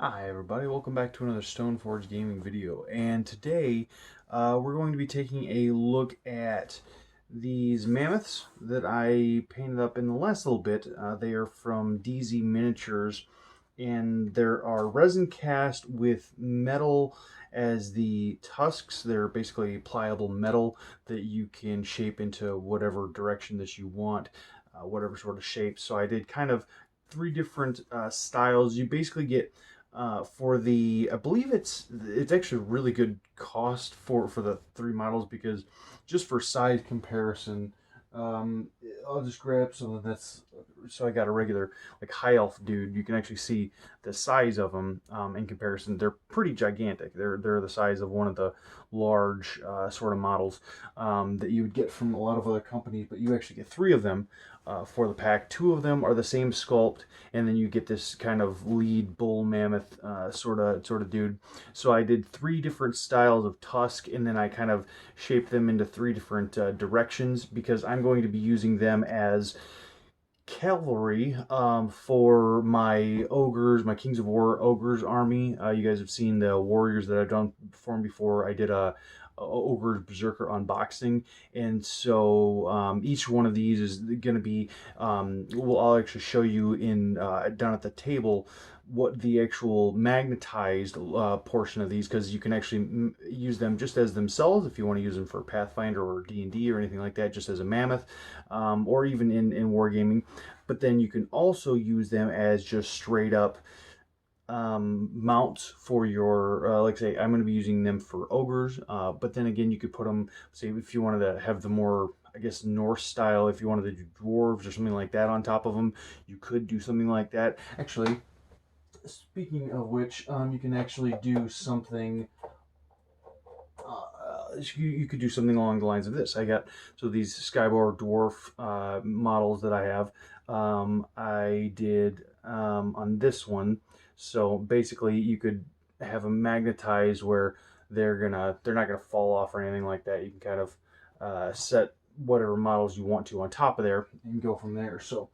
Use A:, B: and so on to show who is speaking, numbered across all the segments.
A: Hi everybody, welcome back to another Stoneforge gaming video. And today we're going to be taking a look at these mammoths that I painted up in the last little bit. They are from DZ Miniatures, and there are resin cast with metal as the tusks. They're basically pliable metal that you can shape into whatever direction that you want, whatever sort of shape. So I did kind of three different styles. You basically get for the, I believe it's actually really good cost for the three models, because just for size comparison, um, I'll just grab something that's, so I got a regular like high elf dude. You can actually see the size of them in comparison. They're pretty gigantic. They're the size of one of the large sort of models that you would get from a lot of other companies, but you actually get three of them for the pack. Two of them are the same sculpt, and then you get this kind of lead bull mammoth sort of dude. So I did three different styles of tusk, and then I kind of shaped them into three different directions, because I'm going to be using them as cavalry for my ogres, my Kings of War ogres army. You guys have seen the warriors that I've done for them before. I did a ogre berserker unboxing, and so each one of these is going to be well, I'll actually show you in down at the table what the actual magnetized portion of these, because you can actually use them just as themselves if you want to use them for Pathfinder or D&D or anything like that, just as a mammoth, or even in wargaming. But then you can also use them as just straight up mounts for your, like say, I'm going to be using them for ogres, but then again, you could put them, say, if you wanted to have the more, I guess, Norse style, if you wanted to do dwarves or something like that on top of them, you could do something like that. Actually, speaking of which, you can actually do something. You could do something along the lines of this. I got, so these Skyboar dwarf models that I have. I did on this one. So basically, you could have them magnetized where they're not gonna fall off or anything like that. You can kind of set whatever models you want to on top of there and go from there. So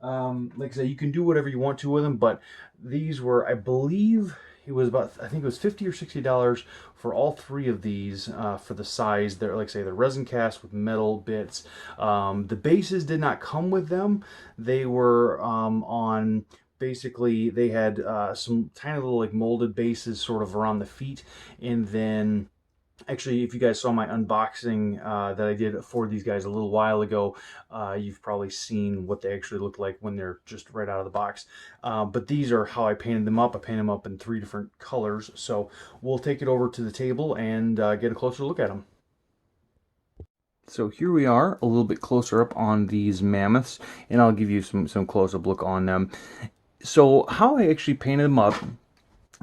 A: like I say, you can do whatever you want to with them, but these were, I believe, it was about, I think it was $50 or $60 for all three of these for the size. They're, like I say, they're resin cast with metal bits. The bases did not come with them. They were on, basically they had some tiny little like molded bases sort of around the feet, and then actually, if you guys saw my unboxing that I did for these guys a little while ago, you've probably seen what they actually look like when they're just right out of the box. But these are how I painted them up. I painted them up in three different colors. So we'll take it over to the table and get a closer look at them. So here we are, a little bit closer up on these mammoths, and I'll give you some close-up look on them. So how I actually painted them up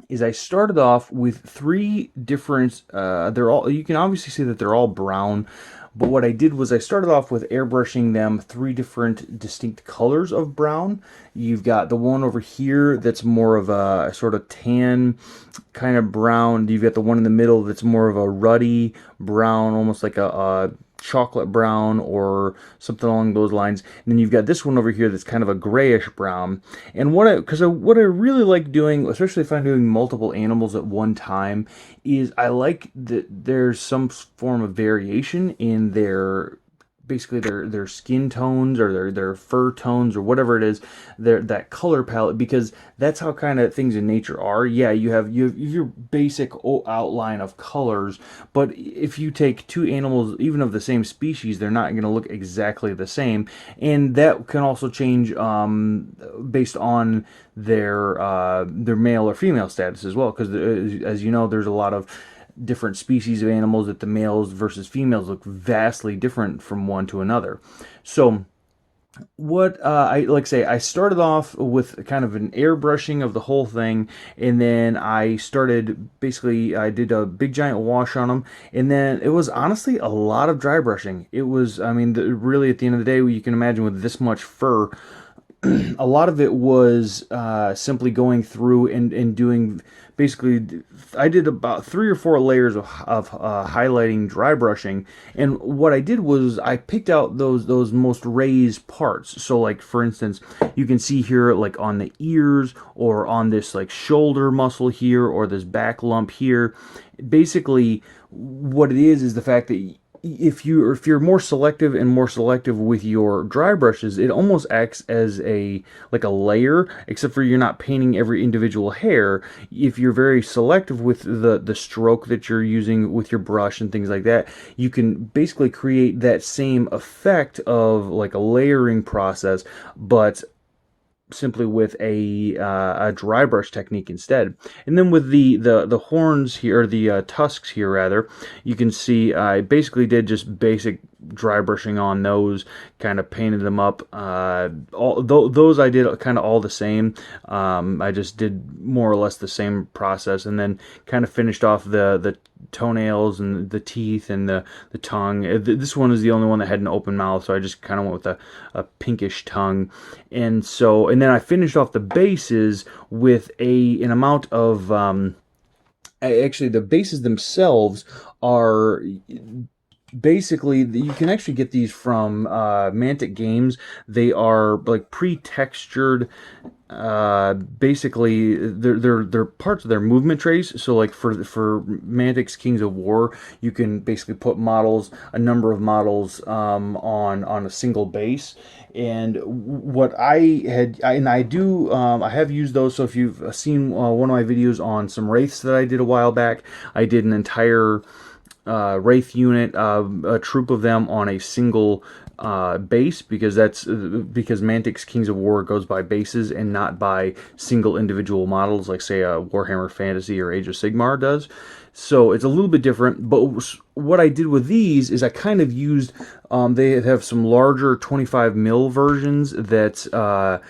A: is I started off with three different, they're all, you can obviously see that they're all brown, but what I did was I started off with airbrushing them three different distinct colors of brown. You've got the one over here that's more of a sort of tan kind of brown. You've got the one in the middle that's more of a ruddy brown, almost like a chocolate brown or something along those lines. And then you've got this one over here that's kind of a grayish brown. And what I really like doing, especially if I'm doing multiple animals at one time, is I like that there's some form of variation in their, basically their skin tones or their fur tones or whatever it is, that color palette, because that's how kind of things in nature are. Yeah, you have your basic outline of colors, but if you take two animals even of the same species, they're not going to look exactly the same, and that can also change based on their male or female status as well, because as you know, there's a lot of different species of animals that the males versus females look vastly different from one to another. So what I like say, I started off with kind of an airbrushing of the whole thing, and then I started, basically I did a big giant wash on them, and then it was honestly a lot of dry brushing. It was, I mean, really at the end of the day, you can imagine with this much fur, a lot of it was simply going through and doing basically. I did about 3 or 4 layers of highlighting, dry brushing, and what I did was I picked out those most raised parts. So like for instance, you can see here like on the ears or on this like shoulder muscle here or this back lump here. Basically, what it is the fact that if you're more selective and more selective with your dry brushes, it almost acts as a like a layer, except for you're not painting every individual hair. If you're very selective with the stroke that you're using with your brush and things like that, you can basically create that same effect of like a layering process, but simply with a dry brush technique instead. And then with the horns here, or the tusks here rather, you can see I basically did just basic dry brushing on those, kind of painted them up. Those I did kind of all the same. I just did more or less the same process, and then kind of finished off the toenails and the teeth and the tongue. This one is the only one that had an open mouth, so I just kind of went with a pinkish tongue. And then I finished off the bases with an amount of actually the bases themselves are basically, you can actually get these from Mantic Games. They are like pre-textured. Basically, they're parts of their movement trays. So like for Mantic's Kings of War, you can basically put models, a number of models on a single base. And what I have used those. So if you've seen one of my videos on some wraiths that I did a while back, I did an entire wraith unit, a troop of them on a single base, because Mantic's Kings of War goes by bases and not by single individual models, like say a Warhammer Fantasy or Age of Sigmar does. So it's a little bit different. But what I did with these is I kind of used, they have some larger 25 mil versions that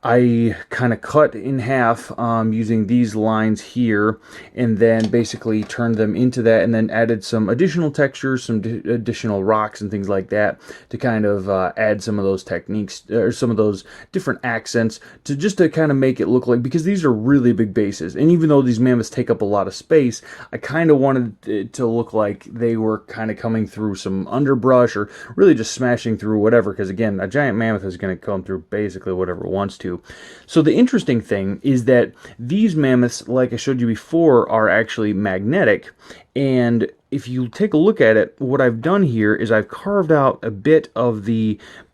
A: I kind of cut in half using these lines here, and then basically turned them into that, and then added some additional textures, some additional rocks and things like that to kind of add some of those techniques, or some of those different accents, to kind of make it look like, because these are really big bases, and even though these mammoths take up a lot of space, I kind of wanted it to look like they were kind of coming through some underbrush, or really just smashing through whatever, because again, a giant mammoth is going to come through basically whatever it wants to. So the interesting thing is that these mammoths, like I showed you before, are actually magnetic. And if you take a look at it, what I've done here is I've carved out a bit of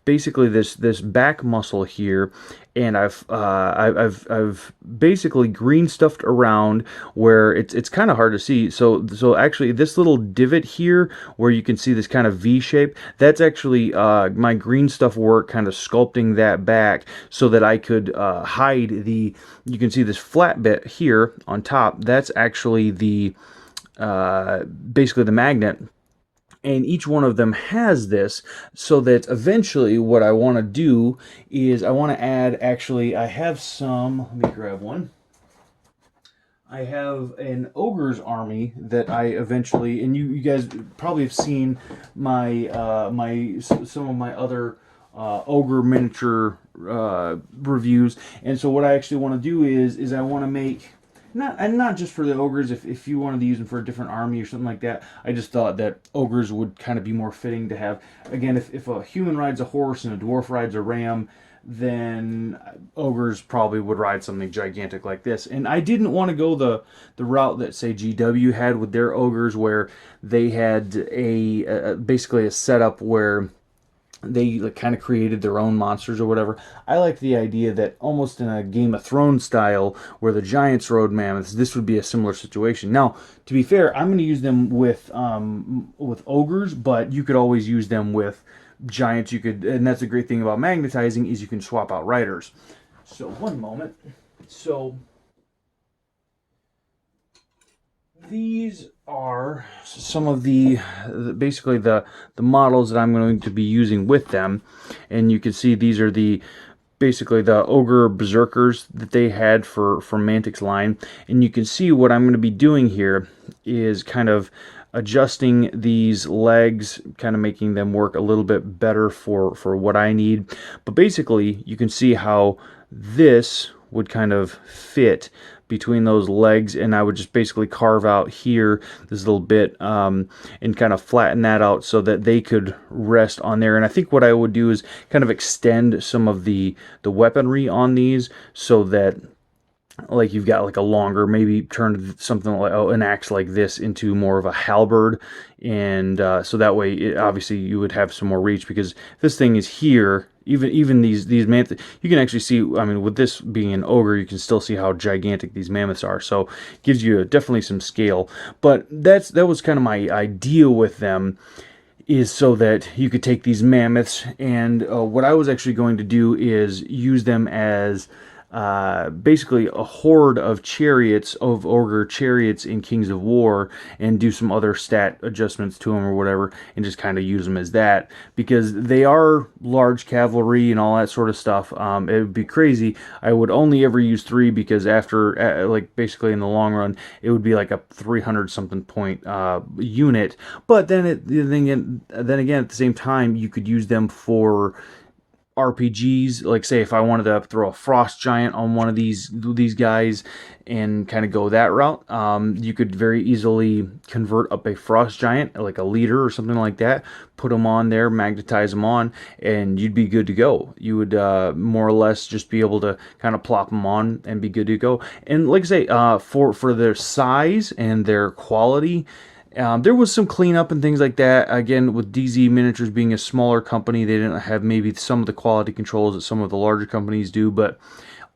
A: basically this back muscle here, and I've basically green stuffed around where it's kind of hard to see. So actually this little divot here where you can see this kind of V shape, that's actually my green stuff work kind of sculpting that back so that I could hide you can see this flat bit here on top. That's actually basically the magnet. And each one of them has this, so that eventually what I want to do is I want to add, actually I have some, let me grab one. I have an ogre's army that I eventually, and you guys probably have seen my some of my other ogre miniature reviews. And so what I actually want to do is I want to make, not just for the ogres, if you wanted to use them for a different army or something like that. I just thought that ogres would kind of be more fitting to have. Again, if a human rides a horse and a dwarf rides a ram, then ogres probably would ride something gigantic like this. And I didn't want to go the route that, say, GW had with their ogres, where they had basically a setup where they kind of created their own monsters or whatever. I like the idea that almost in a Game of Thrones style, where the giants rode mammoths, this would be a similar situation. Now, to be fair, I'm going to use them with ogres, but you could always use them with giants. You could, and that's the great thing about magnetizing, is you can swap out riders. So one moment. So these are some of basically the models that I'm going to be using with them, and you can see these are basically the ogre berserkers that they had for Mantic's line. And you can see what I'm going to be doing here is kind of adjusting these legs, kind of making them work a little bit better for what I need. But basically, you can see how this would kind of fit between those legs, and I would just basically carve out here this little bit and kind of flatten that out so that they could rest on there. And I think what I would do is kind of extend some of the weaponry on these so that, like, you've got like a longer, maybe turn something like an axe like this into more of a halberd, and so that way obviously you would have some more reach, because this thing is here. Even these mammoths, you can actually see, I mean, with this being an ogre, you can still see how gigantic these mammoths are. So it gives you definitely some scale. But that was kind of my idea with them, is so that you could take these mammoths, and what I was actually going to do is use them as basically a horde of chariots, of ogre chariots in Kings of War, and do some other stat adjustments to them or whatever, and just kind of use them as that, because they are large cavalry and all that sort of stuff. It would be crazy. I would only ever use 3, because after, like, basically in the long run, it would be like a 300 something point unit. But then again, at the same time, you could use them for RPGs. Like, say if I wanted to throw a frost giant on one of these guys and kind of go that route, you could very easily convert up a frost giant, like a leader or something like that, put them on there, magnetize them on, and you'd be good to go. You would more or less just be able to kind of plop them on and be good to go. And like I say, for their size and their quality, there was some cleanup and things like that. Again, with DZ Miniatures being a smaller company, they didn't have maybe some of the quality controls that some of the larger companies do, but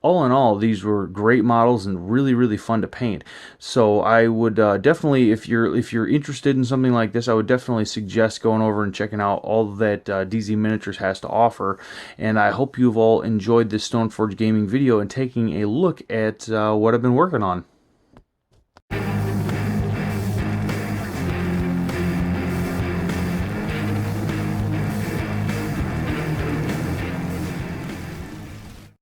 A: all in all, these were great models and really, really fun to paint. So I would definitely, if you're interested in something like this, I would definitely suggest going over and checking out all that DZ Miniatures has to offer. And I hope you've all enjoyed this Stoneforge Gaming video and taking a look at what I've been working on.